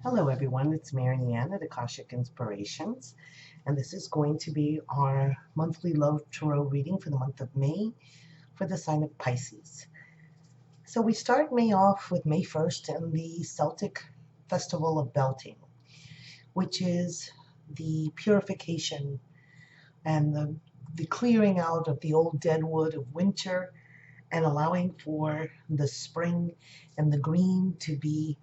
Hello everyone, it's Marianne at Akashic Inspirations, and this is going to be our monthly love tarot reading for the month of May for the sign of Pisces. So we start May off with May 1st and the Celtic Festival of Belting, which is the purification and the clearing out of the old dead wood of winter and allowing for the spring and the green to be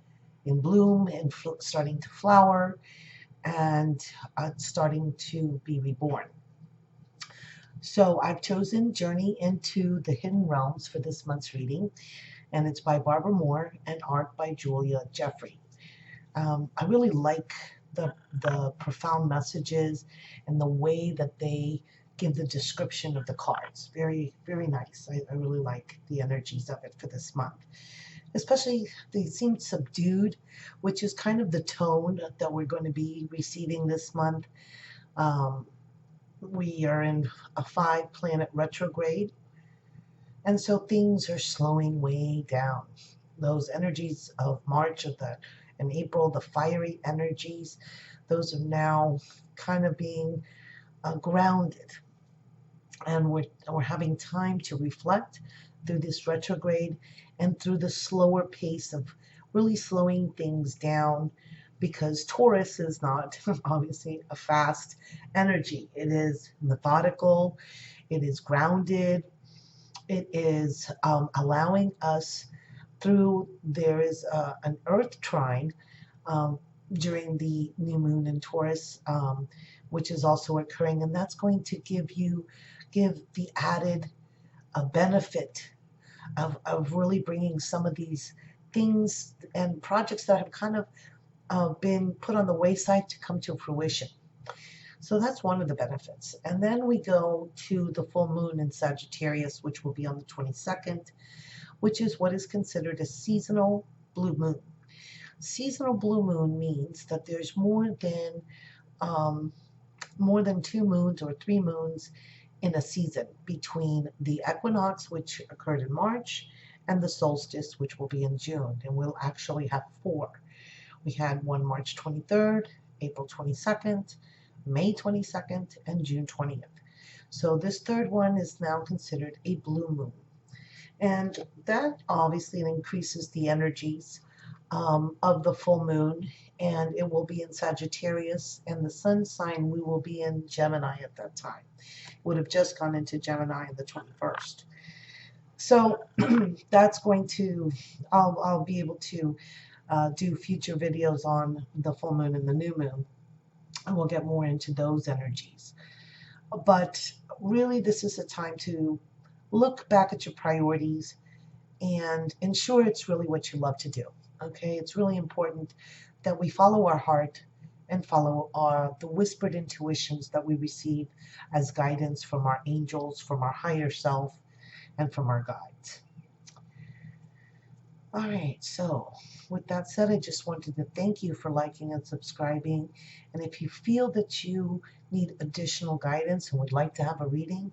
in bloom and starting to flower and starting to be reborn. So I've chosen Journey into the Hidden Realms for this month's reading, and it's by Barbara Moore and art by Julia Jeffrey. I really like the profound messages and the way that they give the description of the cards. Very, very nice. I really like the energies of it for this month. Especially, they seem subdued, which is kind of the tone that we're going to be receiving this month. Um, we are in a 5-planet retrograde, and so things are slowing way down. Those energies of March and April, the fiery energies, those are now kind of being grounded, and we're having time to reflect through this retrograde and through the slower pace of really slowing things down, because Taurus is not obviously a fast energy. It is methodical, it is grounded, it is allowing us through, there is an earth trine during the new moon in Taurus, which is also occurring, and that's going to give the added benefit of really bringing some of these things and projects that have kind of been put on the wayside to come to fruition. So that's one of the benefits. And then we go to the full moon in Sagittarius, which will be on the 22nd, which is what is considered a seasonal blue moon. Seasonal blue moon means that there's more than 2 moons or 3 moons in a season between the equinox, which occurred in March, and the solstice, which will be in June. And we'll actually have 4. We had one March 23rd, April 22nd, May 22nd, and June 20th. So this third one is now considered a blue moon. And that obviously increases the energies of the full moon, and it will be in Sagittarius, and the sun sign, we will be in Gemini at that time. Would have just gone into Gemini on the 21st. So that's going to, I'll be able to do future videos on the full moon and the new moon, and we'll get more into those energies. But really, this is a time to look back at your priorities and ensure it's really what you love to do. Okay, it's really important that we follow our heart and follow the whispered intuitions that we receive as guidance from our angels, from our higher self, and from our guides. All right, so with that said, I just wanted to thank you for liking and subscribing. And if you feel that you need additional guidance and would like to have a reading,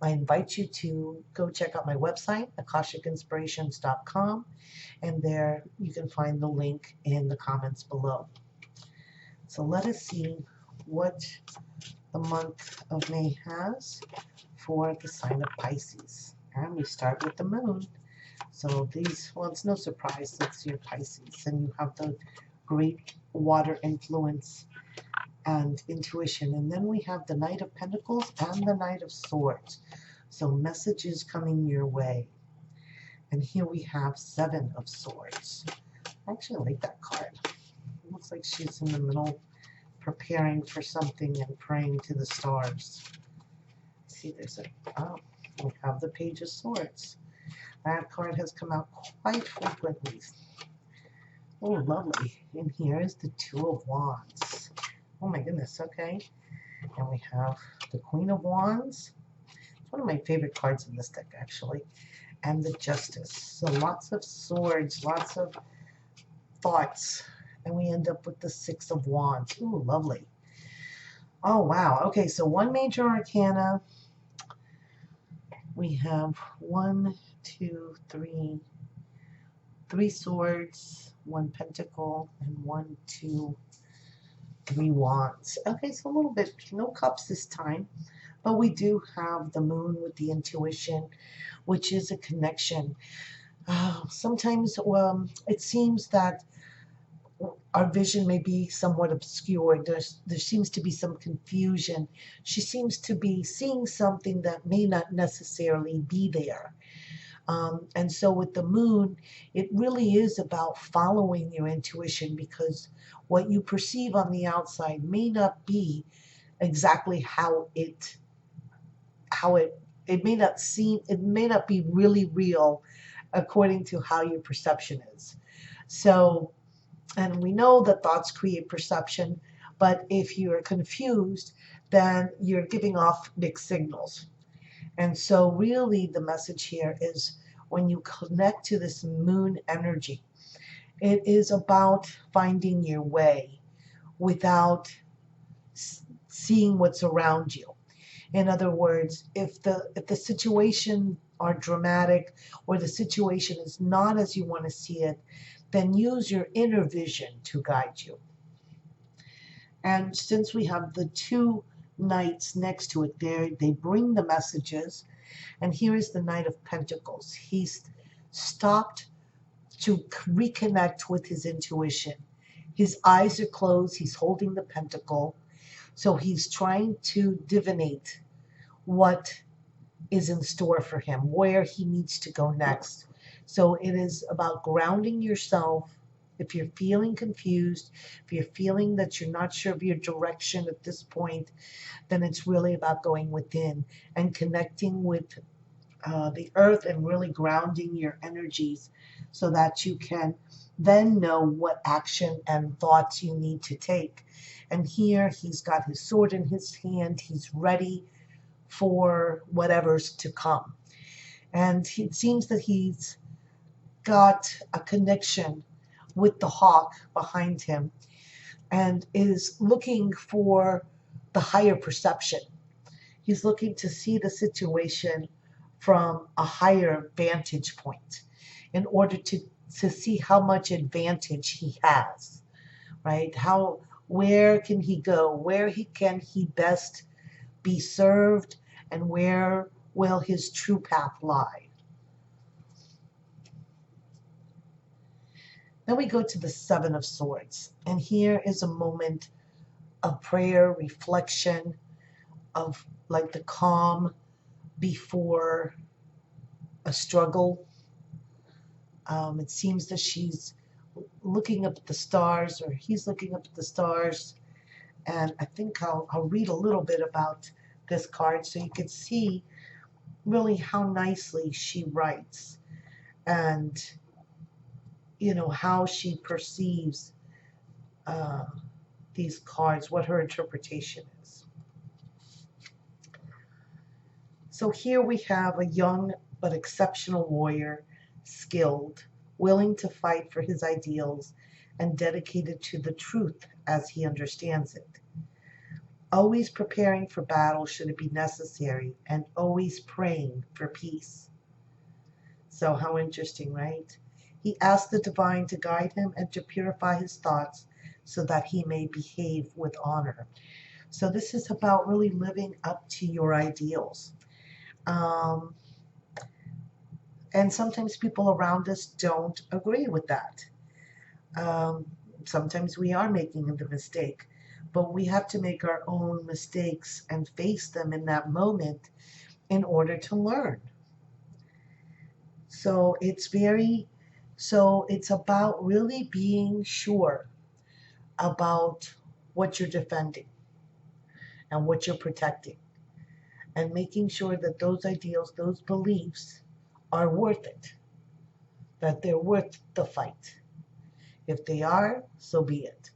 I invite you to go check out my website, akashicinspirations.com, and there you can find the link in the comments below. So let us see what the month of May has for the sign of Pisces. And we start with the moon. So well, it's no surprise, it's your Pisces, and you have the great water influence and intuition. And then we have the Knight of Pentacles and the Knight of Swords. So messages coming your way. And here we have 7 of Swords. I actually like that card. It looks like she's in the middle preparing for something and praying to the stars. See, we have the Page of Swords. That card has come out quite frequently. Oh, lovely. And here is the 2 of Wands. Oh my goodness, okay. And we have the Queen of Wands. It's one of my favorite cards in this deck, actually. And the Justice. So lots of swords, lots of thoughts. And we end up with the 6 of Wands. Ooh, lovely. Oh, wow. Okay, so 1 major arcana. We have 1, 2, 3, 3 swords, 1 pentacle, and 1, 2, 3 wands. Okay, so a little bit, no cups this time, but we do have the moon with the intuition, which is a connection. Sometimes it seems that our vision may be somewhat obscured. There seems to be some confusion. She seems to be seeing something that may not necessarily be there. And so with the moon, it really is about following your intuition, because what you perceive on the outside may not be exactly it may not seem, it may not be really real according to how your perception is. So, and we know that thoughts create perception, but if you're confused, then you're giving off mixed signals. And so really the message here is, when you connect to this moon energy, it is about finding your way without seeing what's around you. In other words, if the situation are dramatic, or the situation is not as you want to see it, then use your inner vision to guide you. And since we have the 2 knights next to it there, they bring the messages. And here is the Knight of Pentacles. He's stopped to reconnect with his intuition. His eyes are closed. He's holding the pentacle. So he's trying to divinate what is in store for him, where he needs to go next. So it is about grounding yourself. If you're feeling confused, if you're feeling that you're not sure of your direction at this point, then it's really about going within and connecting with the earth, and really grounding your energies, so that you can then know what action and thoughts you need to take. And here he's got his sword in his hand. He's ready for whatever's to come. And it seems that he's got a connection with the hawk behind him, and is looking for the higher perception. He's looking to see the situation from a higher vantage point, in order to see how much advantage he has, right? Where can he go? Where can he best be served? And where will his true path lie? Then we go to the 7 of Swords. And here is a moment of prayer, reflection, of like the calm before a struggle. It seems that she's looking up at the stars, or he's looking up at the stars. And I think I'll read a little bit about this card, so you can see really how nicely she writes, and how she perceives these cards, what her interpretation is. So here we have a young but exceptional warrior, skilled, willing to fight for his ideals, and dedicated to the truth as he understands it. Always preparing for battle should it be necessary, and always praying for peace. So how interesting, right? He asked the divine to guide him and to purify his thoughts, so that he may behave with honor. So this is about really living up to your ideals. And sometimes people around us don't agree with that. Sometimes we are making the mistake, but we have to make our own mistakes and face them in that moment in order to learn. So it's about really being sure about what you're defending and what you're protecting, and making sure that those ideals, those beliefs are worth it, that they're worth the fight. If they are, so be it.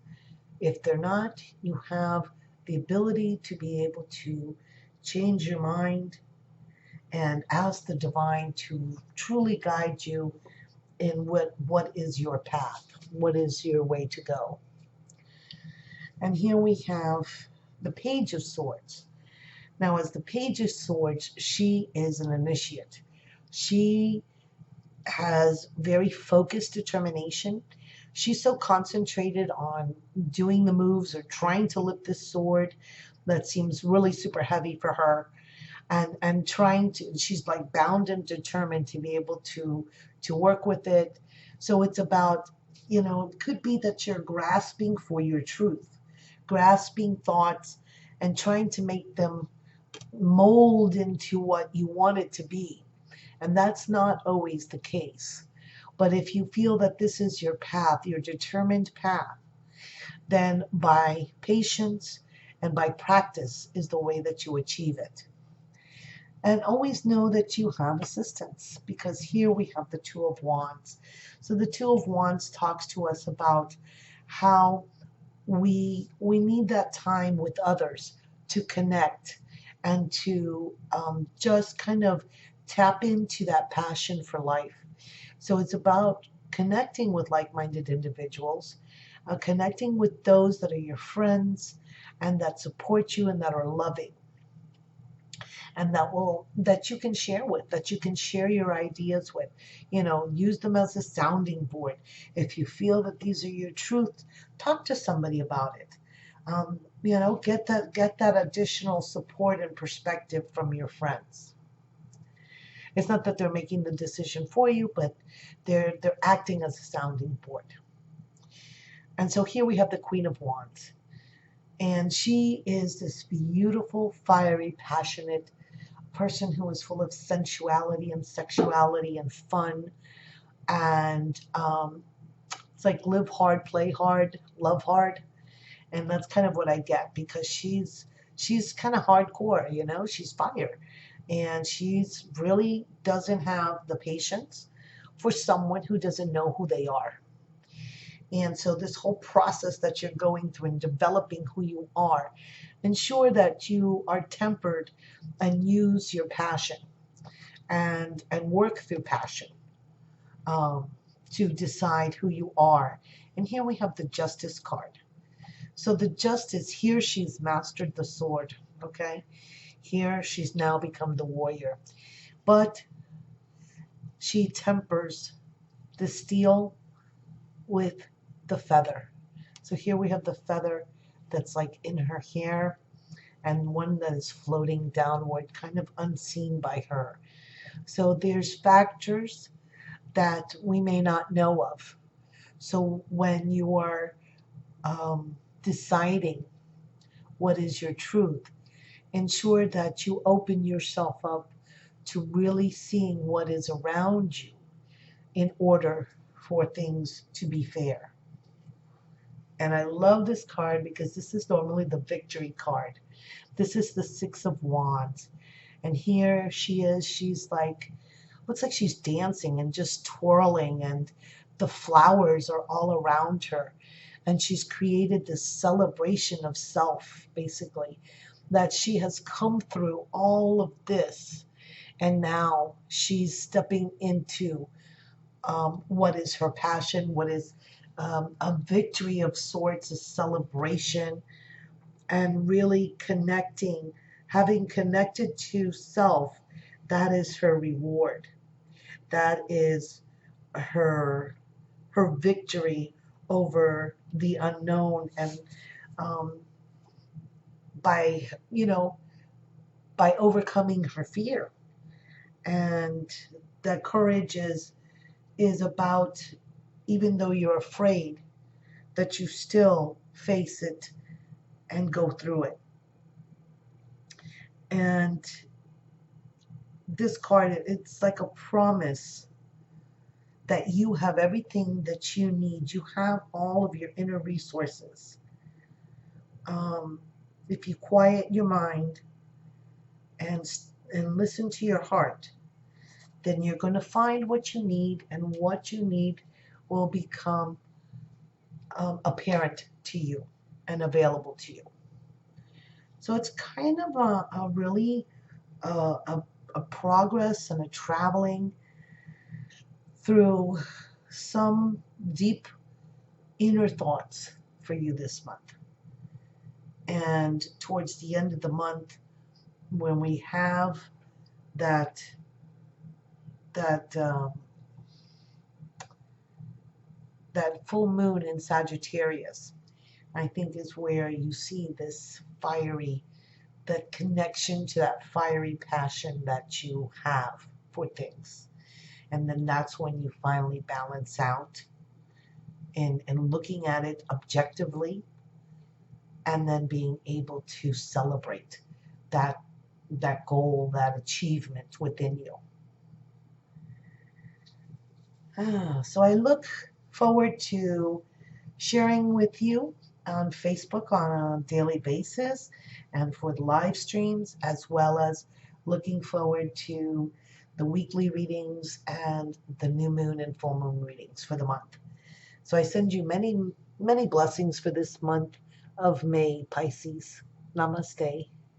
If they're not, you have the ability to be able to change your mind and ask the divine to truly guide you in what is your path, what is your way to go. And here we have the Page of Swords. Now, as the Page of Swords, she is an initiate. She has very focused determination. She's so concentrated on doing the moves or trying to lift this sword that seems really super heavy for her, and trying to, she's like bound and determined to be able to work with it. So it's about, it could be that you're grasping for your truth, grasping thoughts and trying to make them mold into what you want it to be. And that's not always the case. But if you feel that this is your path, your determined path, then by patience and by practice is the way that you achieve it. And always know that you have assistance, because here we have the Two of Wands. So the Two of Wands talks to us about how we need that time with others to connect and to just kind of tap into that passion for life. So it's about connecting with like-minded individuals, connecting with those that are your friends and that support you and that are loving, and that you can share with, that you can share your ideas with. Use them as a sounding board. If you feel that these are your truths, talk to somebody about it. Get that additional support and perspective from your friends. It's not that they're making the decision for you, but they're acting as a sounding board. And so here we have the Queen of Wands. And she is this beautiful, fiery, passionate person who is full of sensuality and sexuality and fun. And it's like live hard, play hard, love hard. And that's kind of what I get, because she's kind of hardcore, she's fire. And she's really doesn't have the patience for someone who doesn't know who they are. And so this whole process that you're going through in developing who you are, ensure that you are tempered and use your passion and work through passion to decide who you are. And here we have the Justice card. So the Justice, here she's mastered the sword, okay? Here she's now become the warrior. But she tempers the steel with the feather. So here we have the feather that's like in her hair, and one that is floating downward, kind of unseen by her. So there's factors that we may not know of. So when you are deciding what is your truth, ensure that you open yourself up to really seeing what is around you in order for things to be fair. And I love this card because this is normally the victory card. This is the Six of Wands. And here she is. She's like, looks like she's dancing and just twirling, and the flowers are all around her. And she's created this celebration of self, basically, that she has come through all of this. And now she's stepping into what is her passion, what is a victory of sorts, a celebration, and really connecting, having connected to self. That is her reward. That is her victory over the unknown, and by by overcoming her fear. And that courage is about, even though you're afraid, that you still face it and go through it. And this card, it's like a promise that you have everything that you need. You have all of your inner resources. If you quiet your mind and listen to your heart, then you're going to find what you need, and what you need will become apparent to you and available to you. So it's kind of a really a progress and a traveling through some deep inner thoughts for you this month. And towards the end of the month, when we have that that full moon in Sagittarius, I think, is where you see this fiery, that connection to that fiery passion that you have for things. And then that's when you finally balance out in looking at it objectively, and then being able to celebrate that goal, that achievement within you. So I look forward to sharing with you on Facebook on a daily basis and for the live streams, as well as looking forward to the weekly readings and the new moon and full moon readings for the month. So I send you many, many blessings for this month of May, Pisces. Namaste.